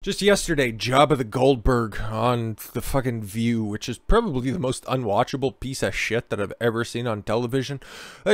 Just yesterday, Whoopi Goldberg on the fucking View, which is probably the most unwatchable piece of shit that I've ever seen on television.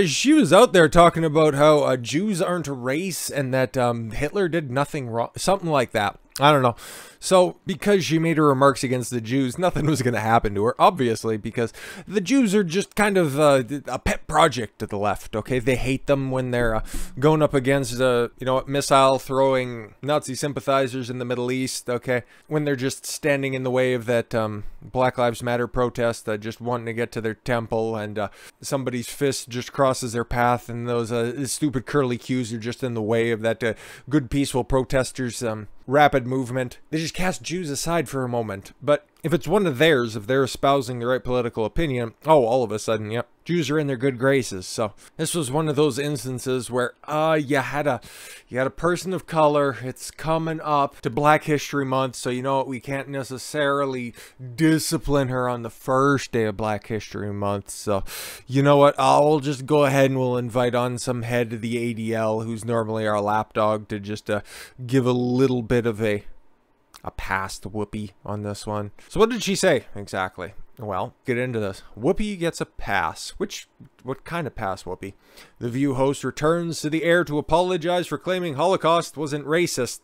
She was out there talking about how Jews aren't a race and that Hitler did nothing wrong, something like that. I don't know. So, because she made her remarks against the Jews, nothing was going to happen to her, obviously, because the Jews are just kind of a pet project to the left, okay? They hate them when they're going up against, missile-throwing Nazi sympathizers in the Middle East, okay? When they're just standing in the way of that Black Lives Matter protest, just wanting to get to their temple, and somebody's fist just crosses their path, and those stupid curly cues are just in the way of that good, peaceful protesters' rapid movement. They just cast Jews aside for a moment. But if it's one of theirs, if they're espousing the right political opinion, oh, all of a sudden, yep, Jews are in their good graces. So this was one of those instances where you had a person of color. It's coming up to Black History Month, so you know what, we can't necessarily discipline her on the first day of Black History Month. So you know what, I'll just go ahead and we'll invite on some head of the ADL, who's normally our lapdog, to just give a little bit of a pass to Whoopi on this one. So what did she say exactly? Well, get into this. Whoopi gets a pass. What kind of pass, Whoopi? The View host returns to the air to apologize for claiming Holocaust wasn't racist.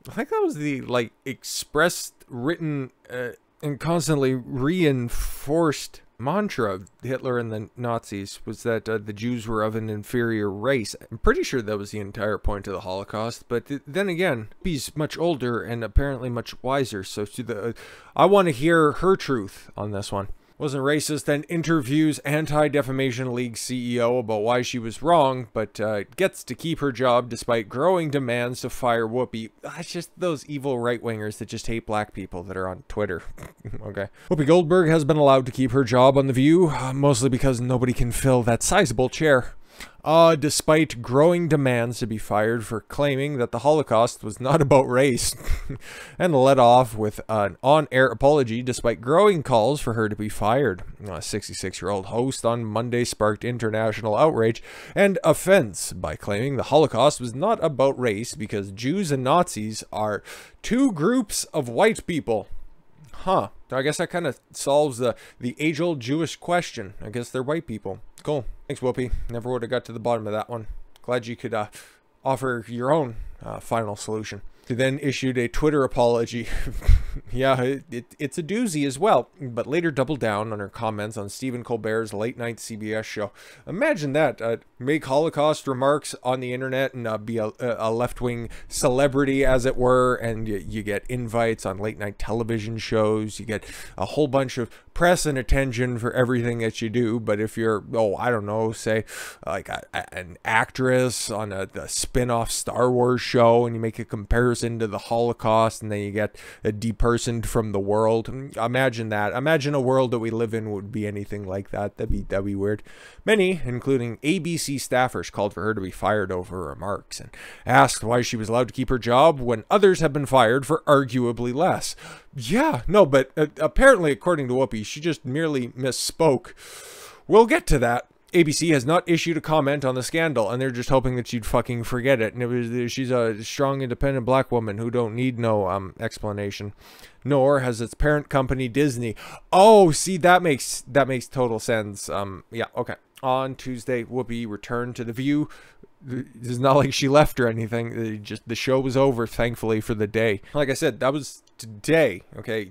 I think that was the, expressed, written, and constantly reinforced mantra of Hitler and the Nazis, was that the Jews were of an inferior race. I'm pretty sure that was the entire point of the Holocaust, but then again, he's much older and apparently much wiser, so I want to hear her truth on this one. Wasn't racist, and interviews Anti-Defamation League CEO about why she was wrong, but gets to keep her job despite growing demands to fire Whoopi. It's just those evil right-wingers that just hate black people that are on Twitter. Okay. Whoopi Goldberg has been allowed to keep her job on The View, mostly because nobody can fill that sizable chair. Despite growing demands to be fired for claiming that the Holocaust was not about race, and led off with an on-air apology despite growing calls for her to be fired. A 66-year-old host on Monday sparked international outrage and offense by claiming the Holocaust was not about race because Jews and Nazis are two groups of white people. Huh. I guess that kind of solves the age-old Jewish question. I guess they're white people. Cool. Thanks, Whoopi. Never would have got to the bottom of that one. Glad you could offer your own final solution. She then issued a Twitter apology. Yeah, it's a doozy as well, but later doubled down on her comments on Stephen Colbert's late-night CBS show. Imagine that, make Holocaust remarks on the internet and be a left-wing celebrity, as it were, and you get invites on late-night television shows, you get a whole bunch of press and attention for everything that you do. But if you're, I don't know, say, like an actress on a spin-off Star Wars show, and you make a comparison to the Holocaust, and then you get a depersoned from the world. Imagine that. Imagine a world that we live in would be anything like that. That'd be weird. Many, including ABC staffers, called for her to be fired over her remarks and asked why she was allowed to keep her job when others have been fired for arguably less. Yeah, no, but apparently, according to Whoopi, she just merely misspoke. We'll get to that. ABC has not issued a comment on the scandal, and they're just hoping that she'd fucking forget it. And she's a strong, independent black woman who don't need no explanation. Nor has its parent company, Disney. Oh, see, that makes total sense. Yeah, okay. On Tuesday, Whoopi returned to The View. It's not like she left or anything. The show was over, thankfully, for the day. Like I said, that was today. Okay,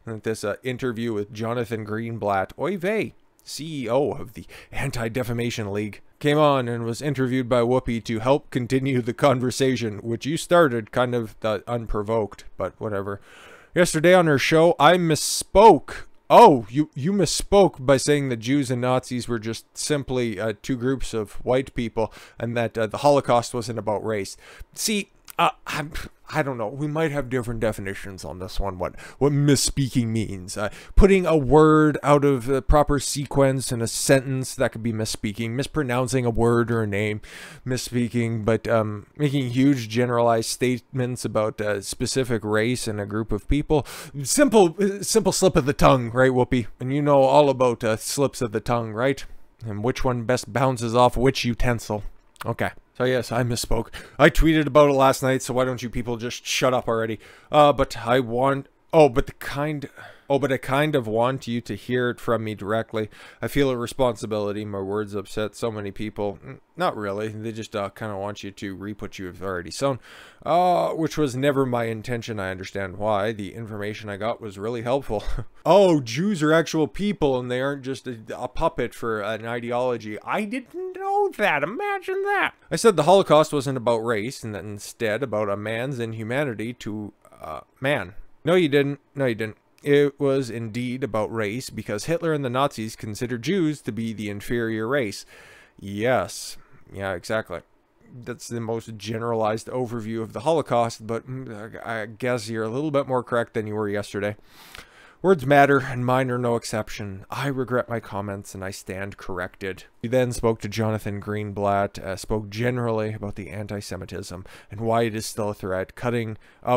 this interview with Jonathan Greenblatt. Oy vey. CEO of the Anti-Defamation League, came on and was interviewed by Whoopi to help continue the conversation, which you started kind of unprovoked, but whatever. Yesterday on her show, I misspoke. Oh, you misspoke by saying that Jews and Nazis were just simply two groups of white people, and that the Holocaust wasn't about race. See, I don't know. We might have different definitions on this one. What misspeaking means. Putting a word out of the proper sequence in a sentence, that could be misspeaking. Mispronouncing a word or a name, misspeaking. But making huge generalized statements about a specific race and a group of people. Simple slip of the tongue, right, Whoopi? And you know all about slips of the tongue, right? And which one best bounces off which utensil. Okay. So yes, I misspoke. I tweeted about it last night, so why don't you people just shut up already? But I want... Oh, but I kind of want you to hear it from me directly. I feel a responsibility. My words upset so many people. Not really. They just kind of want you to reap what you have already sown. Which was never my intention. I understand why. The information I got was really helpful. Oh, Jews are actual people and they aren't just a puppet for an ideology. I didn't know that. Imagine that. I said the Holocaust wasn't about race and that instead about a man's inhumanity to man. No, you didn't. No, you didn't. It was indeed about race because Hitler and the Nazis considered Jews to be the inferior race. Yes. Yeah, exactly. That's the most generalized overview of the Holocaust, but I guess you're a little bit more correct than you were yesterday. Words matter, and mine are no exception. I regret my comments, and I stand corrected. We then spoke to Jonathan Greenblatt, spoke generally about the anti-Semitism, and why it is still a threat,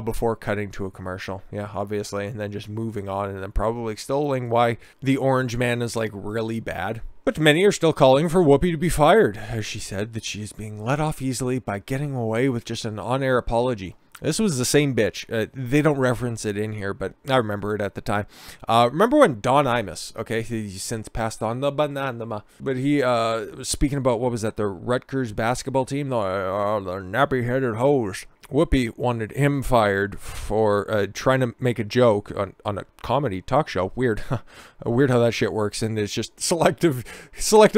before cutting to a commercial. Yeah, obviously, and then just moving on, and then probably extolling why the orange man is, like, really bad. But many are still calling for Whoopi to be fired, as she said that she is being let off easily by getting away with just an on-air apology. This was the same bitch. They don't reference it in here, but I remember it at the time. Remember when Don Imus, okay, he's since passed on the banana, but he was speaking about, what was that, the Rutgers basketball team? The nappy-headed hoes. Whoopi wanted him fired for trying to make a joke on a comedy talk show. Weird. Weird how that shit works, and it's just selective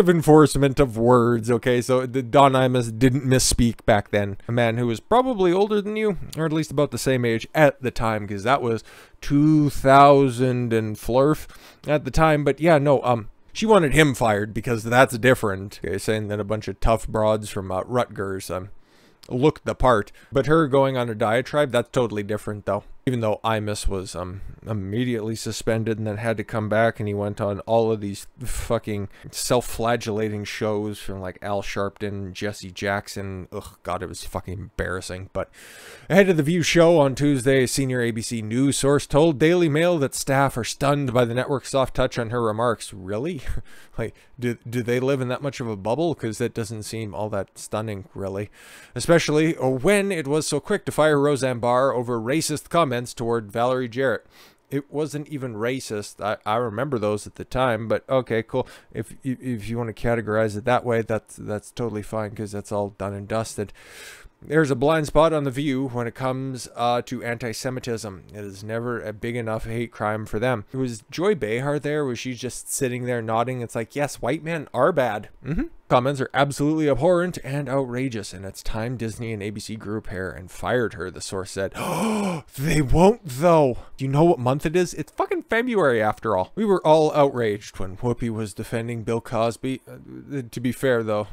enforcement of words, okay? So Don Imus didn't misspeak back then. A man who was probably older than you, or at least about the same age at the time, because that was 2000 and flurf at the time. But yeah, no, she wanted him fired because that's different. Okay, saying that a bunch of tough broads from Rutgers looked the part, but her going on a diatribe, that's totally different though. Even though Imus was immediately suspended and then had to come back, and he went on all of these fucking self-flagellating shows from like Al Sharpton, Jesse Jackson. Ugh, God, it was fucking embarrassing. But ahead of the View show on Tuesday, a senior ABC News source told Daily Mail that staff are stunned by the network's soft touch on her remarks. Really? Like, do they live in that much of a bubble? Because that doesn't seem all that stunning, really. Especially when it was so quick to fire Roseanne Barr over racist comments toward Valerie Jarrett. It wasn't even racist. I remember those at the time, but okay, cool. If you want to categorize it that way, that's totally fine, because that's all done and dusted. There's a blind spot on The View when it comes to anti-Semitism. It is never a big enough hate crime for them. Was Joy Behar there? Was she just sitting there nodding? It's like, yes, white men are bad. Comments are absolutely abhorrent and outrageous, and it's time Disney and ABC grew a pair and fired her, the source said. Oh, they won't, though. Do you know what month it is? It's fucking February, after all. We were all outraged when Whoopi was defending Bill Cosby. To be fair, though,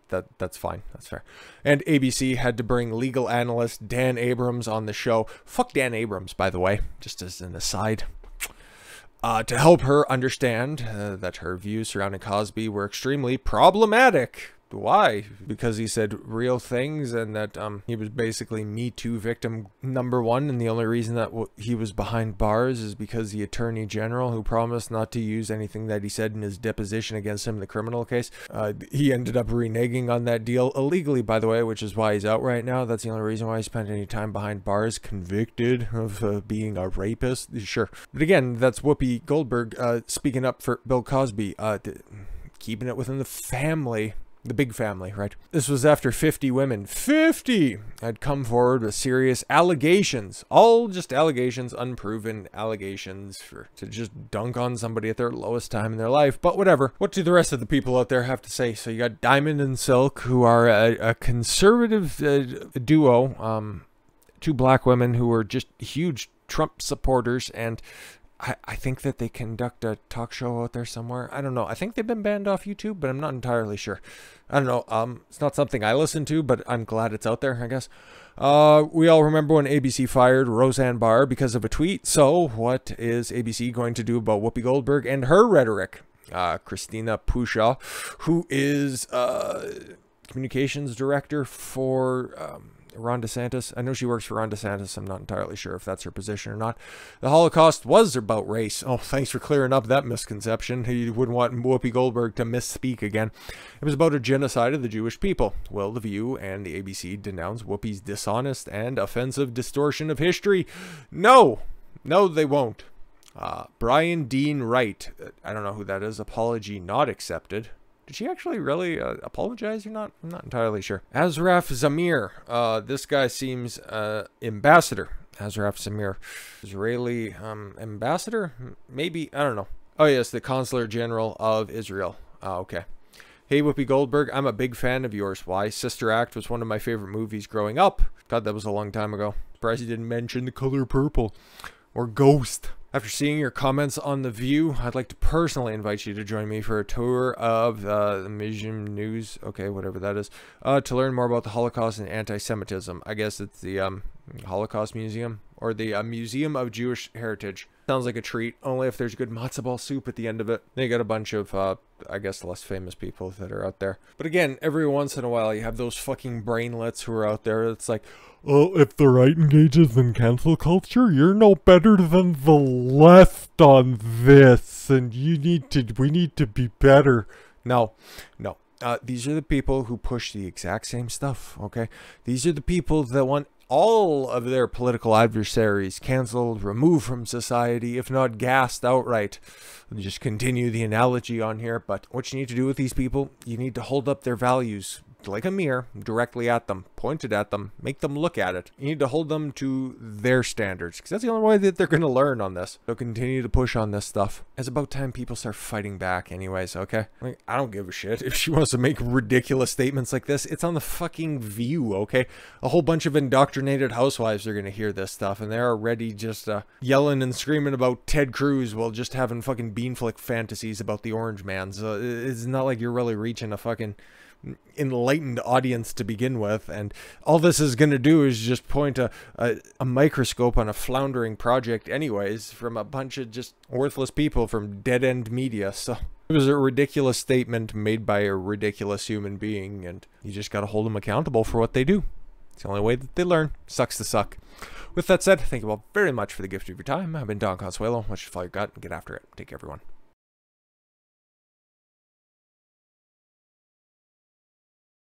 that's fine. That's fair. And ABC had to bring legal analyst Dan Abrams on the show. Fuck Dan Abrams, by the way, just as an aside. To help her understand that her views surrounding Cosby were extremely problematic. Why? Because he said real things, and that he was basically Me Too victim #1, and the only reason that he was behind bars is because the Attorney General, who promised not to use anything that he said in his deposition against him in the criminal case, he ended up reneging on that deal illegally, by the way, which is why he's out right now. That's the only reason why he spent any time behind bars, convicted of being a rapist. Sure. But again, that's Whoopi Goldberg speaking up for Bill Cosby, keeping it within the family. The big family, right? This was after 50 women, 50, had come forward with serious allegations. All just allegations, unproven allegations, to just dunk on somebody at their lowest time in their life. But whatever. What do the rest of the people out there have to say? So you got Diamond and Silk, who are a conservative duo. Two black women who are just huge Trump supporters, and I think that they conduct a talk show out there somewhere. I don't know. I think they've been banned off YouTube, but I'm not entirely sure. I don't know. It's not something I listen to, but I'm glad it's out there, I guess. We all remember when ABC fired Roseanne Barr because of a tweet. So what is ABC going to do about Whoopi Goldberg and her rhetoric? Christina Pushaw, who is communications director for Ron DeSantis. I know she works for Ron DeSantis. I'm not entirely sure if that's her position or not. The Holocaust was about race. Oh, thanks for clearing up that misconception. You wouldn't want Whoopi Goldberg to misspeak again. It was about a genocide of the Jewish people. Will The View and the ABC denounce Whoopi's dishonest and offensive distortion of history? No. No, they won't. Brian Dean Wright. I don't know who that is. Apology not accepted. Did she actually really apologize or not? I'm not entirely sure. Ashraf Zamir. This guy seems ambassador. Ashraf Zamir. Israeli ambassador? Maybe. I don't know. Oh, yes. The Consular General of Israel. Okay. Hey, Whoopi Goldberg. I'm a big fan of yours. Why? Sister Act was one of my favorite movies growing up. God, that was a long time ago. Surprised you didn't mention The Color Purple. Or Ghost. After seeing your comments on The View, I'd like to personally invite you to join me for a tour of the Museum News, okay, whatever that is, to learn more about the Holocaust and anti-Semitism. I guess it's the Holocaust Museum, or the Museum of Jewish Heritage. Sounds like a treat, only if there's good matzo ball soup at the end of it. They got a bunch of, I guess, less famous people that are out there. But again, every once in a while, you have those fucking brainlets who are out there. It's like, oh, if the right engages in cancel culture, you're no better than the left on this, and we need to be better. No. These are the people who push the exact same stuff, okay? These are the people that want all of their political adversaries canceled, removed from society, if not gassed outright. I'll just continue the analogy on here, but what you need to do with these people, you need to hold up their values like a mirror directly at them, point it at them, make them look at it. You need to hold them to their standards, because that's the only way that they're going to learn on this. So continue to push on this stuff. It's about time people start fighting back anyways, okay? Like, I don't give a shit if she wants to make ridiculous statements like this. It's on the fucking View, okay? A whole bunch of indoctrinated housewives are going to hear this stuff, and they're already just yelling and screaming about Ted Cruz while just having fucking bean flick fantasies about the Orange Man. So it's not like you're really reaching a fucking enlightened audience to begin with, and all this is going to do is just point a microscope on a floundering project anyways from a bunch of just worthless people from dead-end media. So it was a ridiculous statement made by a ridiculous human being, and you just got to hold them accountable for what they do. It's the only way that they learn. Sucks to suck. With that said, thank you all very much for the gift of your time. I've been Don Consuelo. Watch your follow your gut and get after it. Take care, everyone.